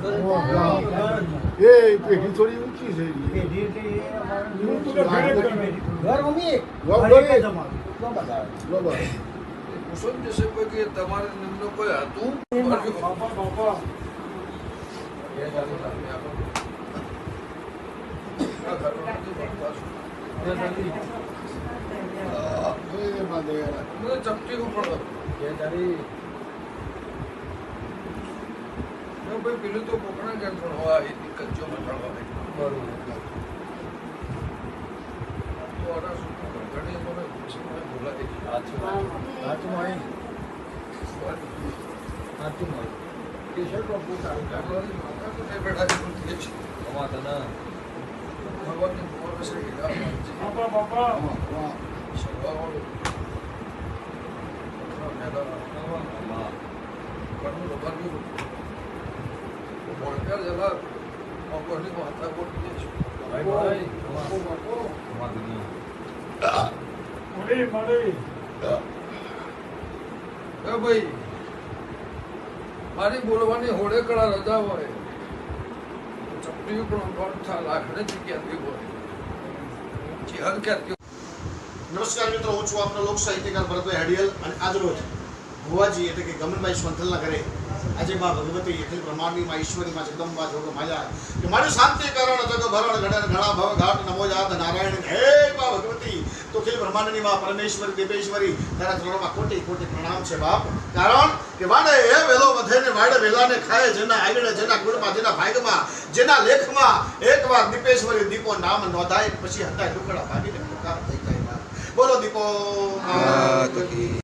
એ પેઢી થોડી ઊંચી છે તમારે નિમ્ન કોઈ હતું ચપટી ઉપર ભાઈ પેલું તો કોકણા કેમ પણ હોય એ દિક્કત જો મટાડવા ભાઈ મારી બોલવાની હોળે કળા રજા હોય ચપટી પણ લાખને ક્યાંથી હોય ચેહર ક્યાંથી. નમસ્કાર મિત્રો, હું છું આપનો લોક સાહિત્યકાર ભરતભાઈ હડિયલ અને આજરોજ ભુવાજી એટલે કે ગમનભાઈ સ્વંથલના ઘરે આજે માં ભગવતી અખિલ બ્રહ્માંડની માં ઈશ્વરી માં જગદંબા જોગ માયા કે મારી શાંતિ કારણ જગ ભરણ ઘડન ઘણા ભવ ઘાટ નમો જાત નારાયણ હે માં ભગવતી તો અખિલ બ્રહ્માંડની માં પરમેશ્વરી દેવેશ્વરી તારા ચરણોમાં કોટી કોટી પ્રણામ છે બાપ. કારણ કે વાડે એ વેલો વધે ને વાડે વેલાને ખાય જેના આગળ જેના ગુણમાં જેના ભાગમાં જેના લેખમાં એકવાર દીપેશ્વરી દીપો નામ નોંધાય પછી હતા ટુકડા ભાગીને પુકાર થઈ જાય. બોલો દીપો.